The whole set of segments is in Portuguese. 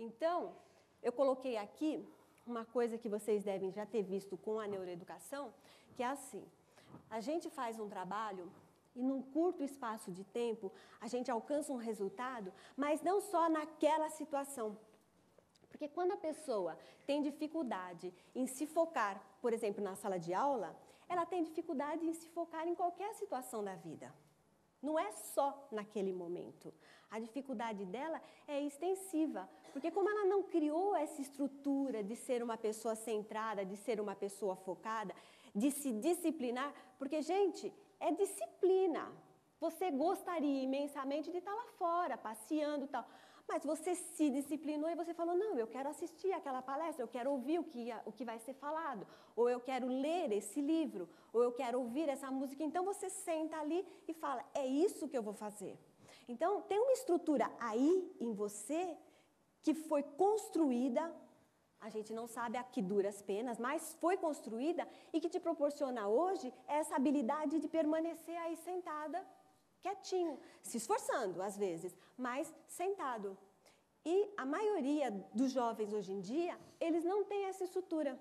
Então, eu coloquei aqui uma coisa que vocês devem já ter visto com a neuroeducação, que é assim, a gente faz um trabalho e num curto espaço de tempo a gente alcança um resultado, mas não só naquela situação. Porque quando a pessoa tem dificuldade em se focar, por exemplo, na sala de aula, ela tem dificuldade em se focar em qualquer situação da vida. Não é só naquele momento. A dificuldade dela é extensiva, porque como ela não criou essa estrutura de ser uma pessoa centrada, de ser uma pessoa focada, de se disciplinar, porque, gente, é disciplina. Você gostaria imensamente de estar lá fora, passeando e tal, mas você se disciplinou e você falou, não, eu quero assistir aquela palestra, eu quero ouvir o que vai ser falado, ou eu quero ler esse livro, ou eu quero ouvir essa música. Então, você senta ali e fala, é isso que eu vou fazer. Então, tem uma estrutura aí em você que foi construída, a gente não sabe a que duras penas, mas foi construída e que te proporciona hoje essa habilidade de permanecer aí sentada, quietinho, se esforçando às vezes, mas sentado. E a maioria dos jovens hoje em dia, eles não têm essa estrutura.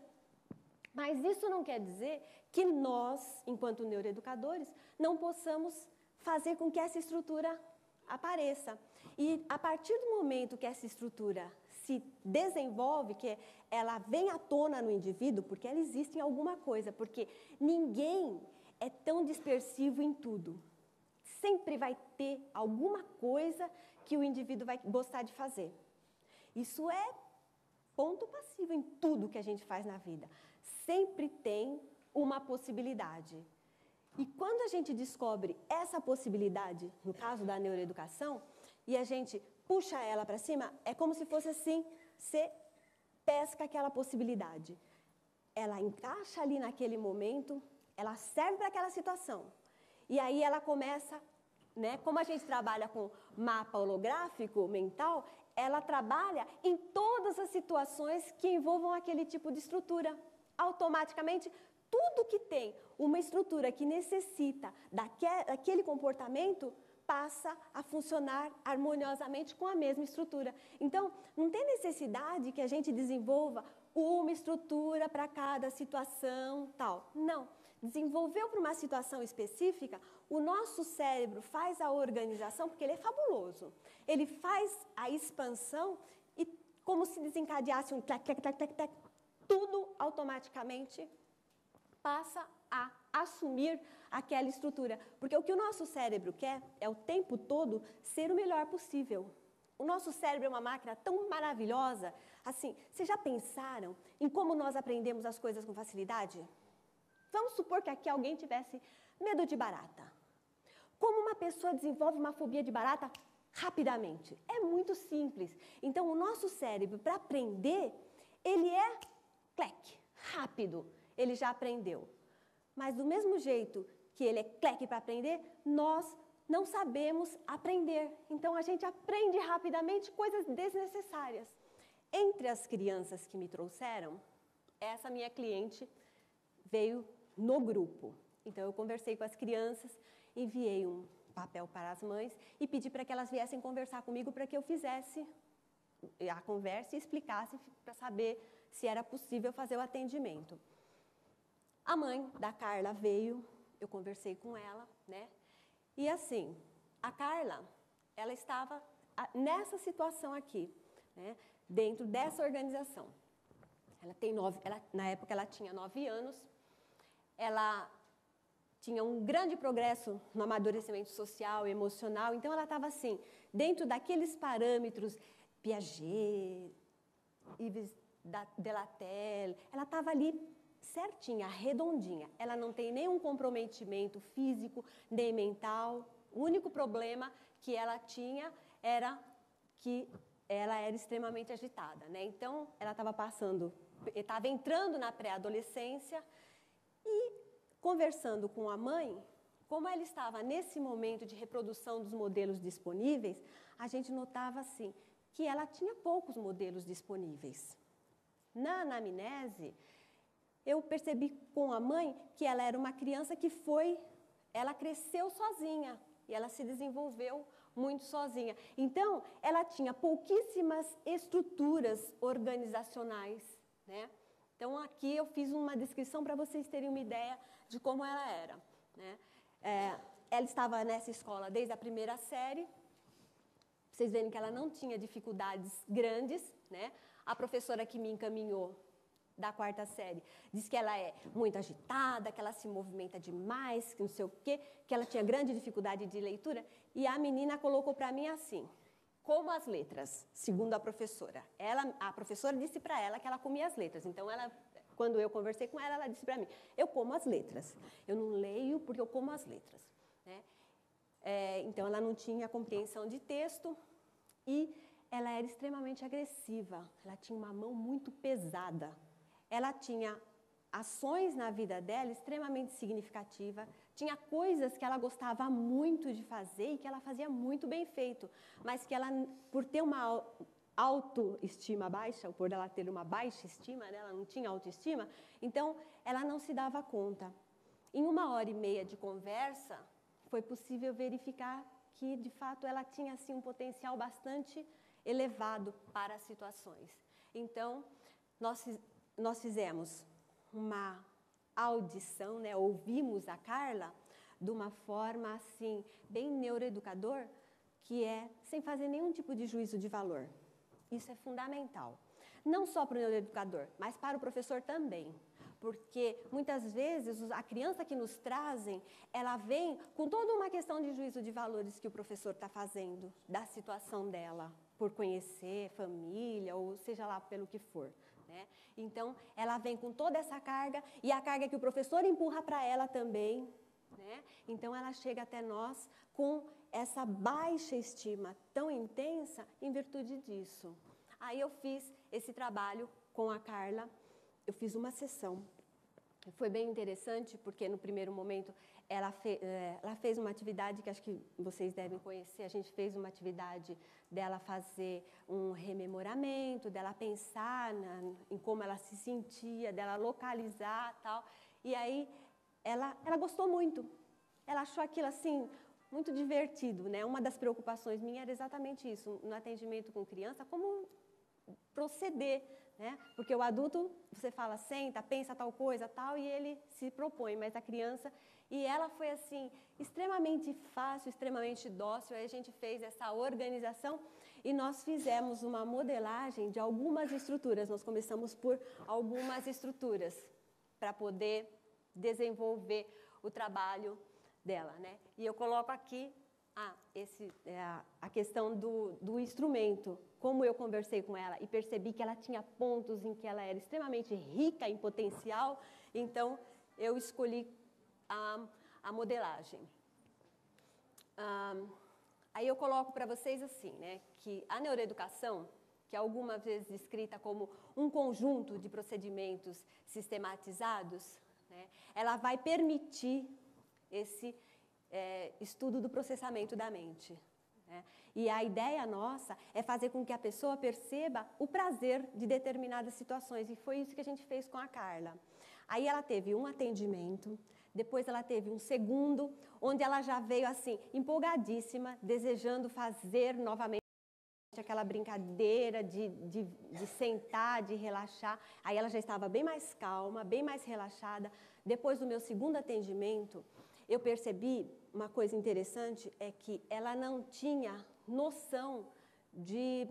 Mas isso não quer dizer que nós, enquanto neuroeducadores, não possamos fazer com que essa estrutura apareça. E a partir do momento que essa estrutura se desenvolve, que ela vem à tona no indivíduo, porque ela existe em alguma coisa, porque ninguém é tão dispersivo em tudo. Sempre vai ter alguma coisa que o indivíduo vai gostar de fazer. Isso é ponto passivo em tudo que a gente faz na vida. Sempre tem uma possibilidade. E quando a gente descobre essa possibilidade, no caso da neuroeducação, e a gente puxa ela para cima, é como se fosse assim, você pesca aquela possibilidade. Ela encaixa ali naquele momento, ela serve para aquela situação. E aí ela começa, né, como a gente trabalha com mapa holográfico mental, ela trabalha em todas as situações que envolvam aquele tipo de estrutura. Automaticamente, tudo que tem uma estrutura que necessita daquele comportamento passa a funcionar harmoniosamente com a mesma estrutura. Então, não tem necessidade que a gente desenvolva uma estrutura para cada situação, tal. Não. Desenvolveu para uma situação específica, o nosso cérebro faz a organização, porque ele é fabuloso. Ele faz a expansão e como se desencadeasse um tec, tec, tec, tec, tec, tudo automaticamente passa a assumir aquela estrutura. Porque o que o nosso cérebro quer é o tempo todo ser o melhor possível. O nosso cérebro é uma máquina tão maravilhosa. Assim, vocês já pensaram em como nós aprendemos as coisas com facilidade? Vamos supor que aqui alguém tivesse medo de barata. Como uma pessoa desenvolve uma fobia de barata rapidamente? É muito simples. Então, o nosso cérebro, para aprender, ele é rápido. Ele já aprendeu. Mas do mesmo jeito que ele é para aprender, nós não sabemos aprender. Então, a gente aprende rapidamente coisas desnecessárias. Entre as crianças que me trouxeram, essa minha cliente veio no grupo. Então, eu conversei com as crianças, enviei um papel para as mães e pedi para que elas viessem conversar comigo para que eu fizesse a conversa e explicasse para saber se era possível fazer o atendimento. A mãe da Carla veio, eu conversei com ela, né? E assim, a Carla, ela estava nessa situação aqui, né? Dentro dessa organização. Na época ela tinha 9 anos, ela tinha um grande progresso no amadurecimento social e emocional, então ela estava assim, dentro daqueles parâmetros Piaget, Yves Delatelle, ela estava ali certinha, redondinha. Ela não tem nenhum comprometimento físico, nem mental. O único problema que ela tinha era que ela era extremamente agitada, né? Então, ela estava entrando na pré-adolescência e conversando com a mãe, como ela estava nesse momento de reprodução dos modelos disponíveis, a gente notava assim, que ela tinha poucos modelos disponíveis. Na anamnese, eu percebi com a mãe que ela era uma criança que ela cresceu sozinha e ela se desenvolveu muito sozinha. Então, ela tinha pouquíssimas estruturas organizacionais, né? Então, aqui eu fiz uma descrição para vocês terem uma ideia de como ela era, né? Ela estava nessa escola desde a primeira série. Vocês verem que ela não tinha dificuldades grandes, né? A professora que me encaminhou da quarta série disse que ela é muito agitada, que ela se movimenta demais, que não sei o quê, que ela tinha grande dificuldade de leitura. E a menina colocou para mim assim, como as letras, segundo a professora. A professora disse para ela que ela comia as letras. Então, quando eu conversei com ela, ela disse para mim, eu como as letras. Eu não leio porque eu como as letras, né? Então, ela não tinha compreensão de texto e ela era extremamente agressiva. Ela tinha uma mão muito pesada. Ela tinha ações na vida dela extremamente significativas, tinha coisas que ela gostava muito de fazer e que ela fazia muito bem feito, mas que ela, por ter uma autoestima baixa, ou por ela ter uma baixa estima, né, ela não tinha autoestima, então ela não se dava conta. Em 1h30 de conversa, foi possível verificar que, de fato, ela tinha assim, um potencial bastante elevado para as situações. Então, nós fizemos uma audição, né? Ouvimos a Carla de uma forma assim, bem neuroeducador, que é sem fazer nenhum tipo de juízo de valor. Isso é fundamental. Não só para o neuroeducador, mas para o professor também. Porque muitas vezes a criança que nos trazem, ela vem com toda uma questão de juízo de valores que o professor está fazendo, da situação dela, por conhecer família, ou seja lá pelo que for, né? Então, ela vem com toda essa carga, e a carga que o professor empurra para ela também, né? Então, ela chega até nós com essa baixa estima tão intensa em virtude disso. Aí eu fiz esse trabalho com a Carla, eu fiz uma sessão. Foi bem interessante, porque no primeiro momento ela fez uma atividade que acho que vocês devem conhecer. A gente fez uma atividade dela fazer um rememoramento, dela pensar em como ela se sentia, dela localizar e tal. E aí ela gostou muito. Ela achou aquilo assim muito divertido, né? Uma das preocupações minha era exatamente isso, no atendimento com criança, como proceder, né? Porque o adulto, você fala, senta, pensa tal coisa, tal, e ele se propõe, mas a criança... E ela foi, assim, extremamente fácil, extremamente dócil. Aí a gente fez essa organização e nós fizemos uma modelagem de algumas estruturas. Nós começamos por algumas estruturas para poder desenvolver o trabalho dela, né? E eu coloco aqui a questão do instrumento. Como eu conversei com ela e percebi que ela tinha pontos em que ela era extremamente rica em potencial, então eu escolhi a modelagem. Aí eu coloco para vocês assim, né, que a neuroeducação, que é algumas vezes descrita como um conjunto de procedimentos sistematizados, né, ela vai permitir esse estudo do processamento da mente, né? E a ideia nossa é fazer com que a pessoa perceba o prazer de determinadas situações, e foi isso que a gente fez com a Carla. Aí ela teve um atendimento, depois ela teve um segundo, onde ela já veio assim, empolgadíssima, desejando fazer novamente aquela brincadeira de sentar, de relaxar. Aí ela já estava bem mais calma, bem mais relaxada. Depois do meu segundo atendimento, eu percebi uma coisa interessante, é que ela não tinha noção de...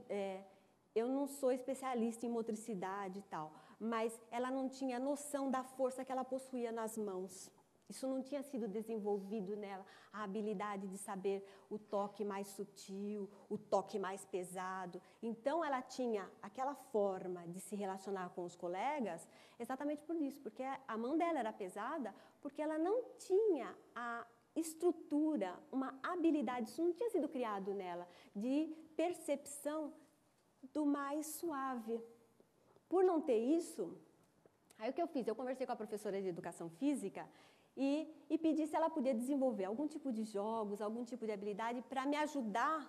eu não sou especialista em motricidade e tal, mas ela não tinha noção da força que ela possuía nas mãos. Isso não tinha sido desenvolvido nela, a habilidade de saber o toque mais sutil, o toque mais pesado. Então, ela tinha aquela forma de se relacionar com os colegas exatamente por isso, porque a mão dela era pesada, porque ela não tinha a estrutura, uma habilidade, isso não tinha sido criado nela, de percepção do mais suave. Por não ter isso, aí o que eu fiz? Eu conversei com a professora de educação física e pedi se ela podia desenvolver algum tipo de jogos, algum tipo de habilidade para me ajudar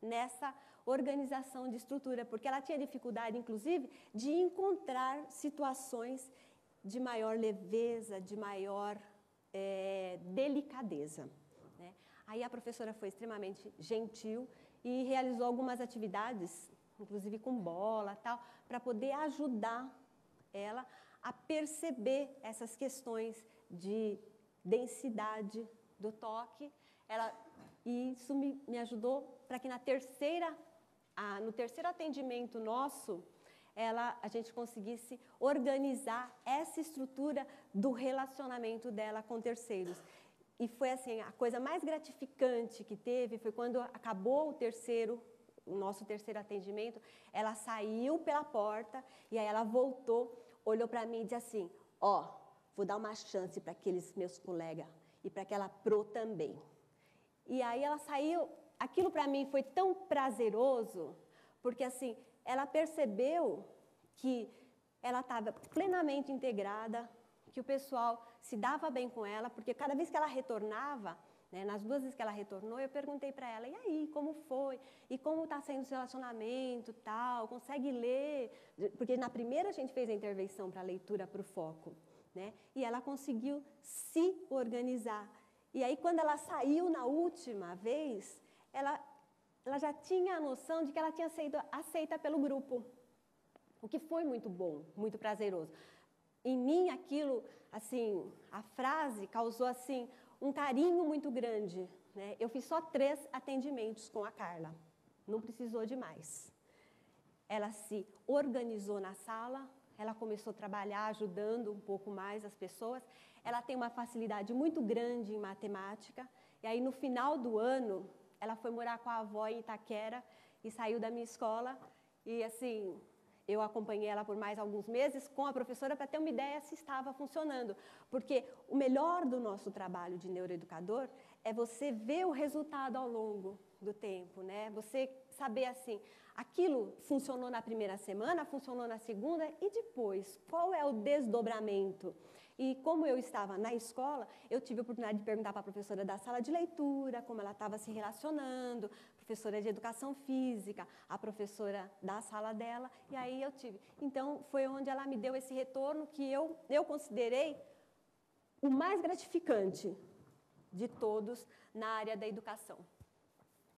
nessa organização de estrutura, porque ela tinha dificuldade, inclusive, de encontrar situações de maior leveza, de maior delicadeza, né? Aí a professora foi extremamente gentil e realizou algumas atividades, inclusive com bola, tal, para poder ajudar ela a perceber essas questões de densidade do toque. E isso me ajudou para que no terceiro atendimento nosso, a gente conseguisse organizar essa estrutura do relacionamento dela com terceiros. E foi assim, a coisa mais gratificante que teve foi quando acabou o nosso terceiro atendimento, ela saiu pela porta e aí ela voltou, olhou para mim e disse assim, vou dar uma chance para aqueles meus colegas e para aquela Pro também. E aí ela saiu, aquilo para mim foi tão prazeroso, porque assim, ela percebeu que ela estava plenamente integrada, que o pessoal se dava bem com ela, porque cada vez que ela retornava, né, nas 2 vezes que ela retornou, eu perguntei para ela, e aí, como foi? E como está sendo o seu relacionamento, tal? Consegue ler? Porque na primeira a gente fez a intervenção para a leitura para o foco, né? E ela conseguiu se organizar. E aí, quando ela saiu na última vez, ela já tinha a noção de que ela tinha sido aceita pelo grupo, o que foi muito bom, muito prazeroso. Em mim, aquilo, assim, a frase causou, assim, um carinho muito grande, né? Eu fiz só 3 atendimentos com a Carla, não precisou de mais. Ela se organizou na sala, ela começou a trabalhar ajudando um pouco mais as pessoas. Ela tem uma facilidade muito grande em matemática, e aí no final do ano, ela foi morar com a avó em Itaquera e saiu da minha escola, e assim, eu acompanhei ela por mais alguns meses com a professora para ter uma ideia se estava funcionando. Porque o melhor do nosso trabalho de neuroeducador é você ver o resultado ao longo do tempo, né? Você saber assim, aquilo funcionou na primeira semana, funcionou na segunda e depois, qual é o desdobramento? E como eu estava na escola, eu tive a oportunidade de perguntar para a professora da sala de leitura, como ela estava se relacionando, professora de educação física, a professora da sala dela, e aí eu tive. Então, foi onde ela me deu esse retorno que eu considerei o mais gratificante de todos na área da educação.